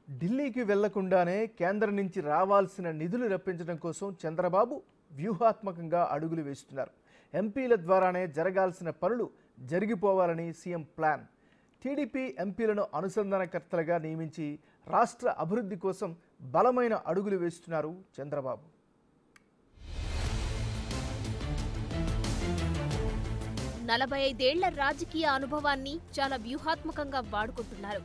ఢిల్లీకి వెళ్లకుండానే కేంద్రం నుంచి రావాల్సిన నిధులు రప్పించడం కోసం చంద్రబాబు వ్యూహాత్మకంగా అడుగులు వేస్తున్నారు. ఎంపీల ద్వారానే జరగాల్సిన పనులు జరిగిపోవాలని సీఎం ప్లాన్. టీడీపీ ఎంపీలను అనుసంధానకర్తలుగా నియమించి రాష్ట్ర అభివృద్ధి కోసం బలమైన అడుగులు వేస్తున్నారు చంద్రబాబు. నలభై ఐదేళ్ల రాజకీయ అనుభవాన్ని చాలా వ్యూహాత్మకంగా వాడుకుంటున్నారు.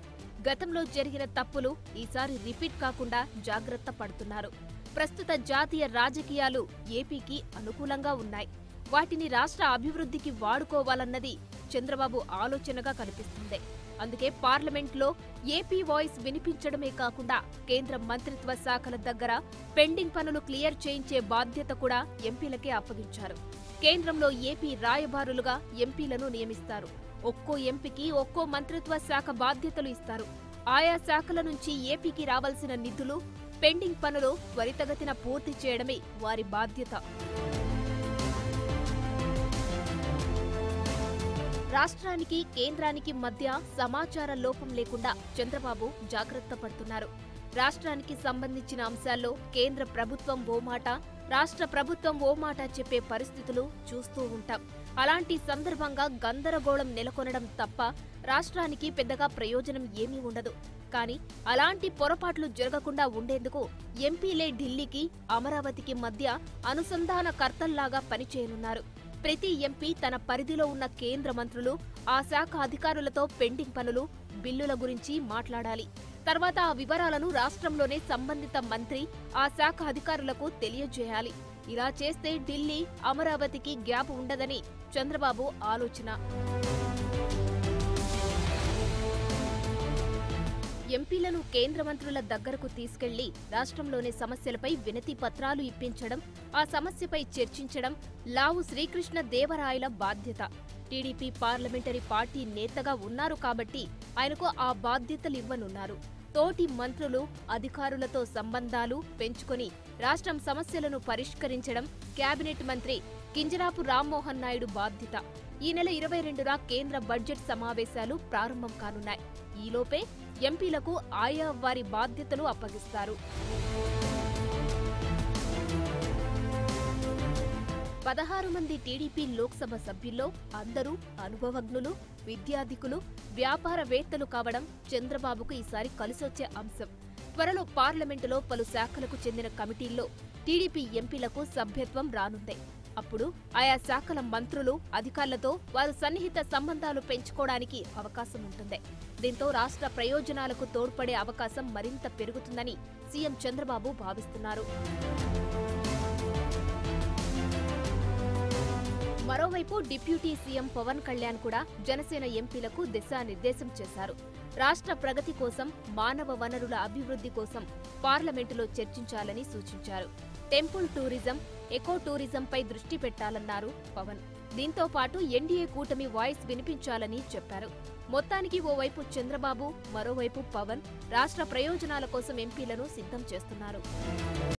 గతంలో జరిగిన తప్పులు ఈసారి రిపీట్ కాకుండా జాగ్రత్త పడుతున్నారు. ప్రస్తుత జాతీయ రాజకీయాలు ఏపీకి అనుకూలంగా ఉన్నాయి. వాటిని రాష్ట్ర అభివృద్ధికి వాడుకోవాలన్నది చంద్రబాబు ఆలోచనగా కనిపిస్తుంది. అందుకే పార్లమెంట్లో ఏపీ వాయిస్ వినిపించడమే కాకుండా కేంద్ర మంత్రిత్వ శాఖల దగ్గర పెండింగ్ పనులు క్లియర్ చేయించే బాధ్యత కూడా ఎంపీలకే అప్పగించారు. కేంద్రంలో ఏపీ రాయబారులుగా ఎంపీలను నియమిస్తారు. ఒక్కో ఎంపీకి ఒక్కో మంత్రిత్వ శాఖ బాధ్యతలు ఇస్తారు. ఆయా శాఖల నుంచి ఏపీకి రావాల్సిన నిధులు, పెండింగ్ పనులు త్వరితగతిన పూర్తి చేయడమే వారి బాధ్యత. రాష్ట్రానికి కేంద్రానికి మధ్య సమాచార లోపం లేకుండా చంద్రబాబు జాగ్రత్త పడుతున్నారు. రాష్ట్రానికి సంబంధించిన అంశాల్లో కేంద్ర ప్రభుత్వం ఓ మాట, రాష్ట్ర ప్రభుత్వం ఓ మాట చెప్పే పరిస్థితులు చూస్తూ ఉంటాం. అలాంటి సందర్భంగా గందరగోళం నెలకొనడం తప్ప రాష్ట్రానికి పెద్దగా ప్రయోజనం ఏమీ ఉండదు. కానీ అలాంటి పొరపాట్లు జరగకుండా ఉండేందుకు ఎంపీలే ఢిల్లీకి, అమరావతికి మధ్య అనుసంధానకర్తల్లాగా పనిచేయనున్నారు. ప్రతి ఎంపీ తన పరిధిలో ఉన్న కేంద్ర మంత్రులు, ఆ శాఖ అధికారులతో పెండింగ్ పనులు, బిల్లుల గురించి మాట్లాడాలి. తర్వాత ఆ వివరాలను రాష్ట్రంలోనే సంబంధిత మంత్రి, ఆ శాఖ అధికారులకు తెలియజేయాలి. ఇలా చేస్తే ఢిల్లీ, అమరావతికి గ్యాప్ ఉండదని చంద్రబాబు ఆలోచన. ఎంపీలను కేంద్ర మంత్రుల దగ్గరకు తీసుకెళ్లి రాష్ట్రంలోని సమస్యలపై వినతి పత్రాలు ఇప్పించడం, ఆ సమస్యపై చర్చించడం లావు శ్రీకృష్ణ దేవరాయల బాధ్యత. టీడీపీ పార్లమెంటరీ పార్టీ నేతగా ఉన్నారు కాబట్టి ఆయనకు ఆ బాధ్యతలివ్వనున్నారు. తోటి మంత్రులు, అధికారులతో సంబంధాలు పెంచుకొని రాష్ట్రం సమస్యలను పరిష్కరించడం కేబినెట్ మంత్రి కింజరాపు రామ్మోహన్ నాయుడు బాధ్యత. ఈ నెల 22న కేంద్ర బడ్జెట్ సమావేశాలు ప్రారంభం కానున్నాయి. ఈలోపే ఎంపీలకు ఆయా వారి బాధ్యతలు అప్పగిస్తారు. 16 మంది టీడీపీ లోక్సభ సభ్యుల్లో అందరూ అనుభవజ్ఞులు, విద్యాధికులు, వ్యాపారవేత్తలు కావడం చంద్రబాబుకు ఈసారి కలిసొచ్చే అంశం. త్వరలో పార్లమెంటులో పలు శాఖలకు చెందిన కమిటీల్లో టీడీపీ ఎంపీలకు సభ్యత్వం రానుంది. అప్పుడు ఆయా శాఖల మంత్రులు, అధికారులతో వారు సన్నిహిత సంబంధాలు పెంచుకోవడానికి అవకాశం ఉంటుంది. దీంతో రాష్ట్ర ప్రయోజనాలకు తోడ్పడే అవకాశం మరింత పెరుగుతుందని సీఎం చంద్రబాబు భావిస్తున్నారు. మరోవైపు డిప్యూటీ సీఎం పవన్ కళ్యాణ్ కూడా జనసేన ఎంపీలకు దిశానిర్దేశం చేశారు. రాష్ట్ర ప్రగతి కోసం, మానవ వనరుల అభివృద్ధి కోసం పార్లమెంటులో చర్చించాలని సూచించారు. టెంపుల్ టూరిజం, ఎకో టూరిజంపై దృష్టి పెట్టాలన్నారు పవన్. దీంతో పాటు ఎన్డీఏ కూటమి వాయిస్ వినిపించాలని చెప్పారు. మొత్తానికి ఓవైపు చంద్రబాబు, మరోవైపు పవన్ రాష్ట్ర ప్రయోజనాల కోసం ఎంపీలను సిద్ధం చేస్తున్నారు.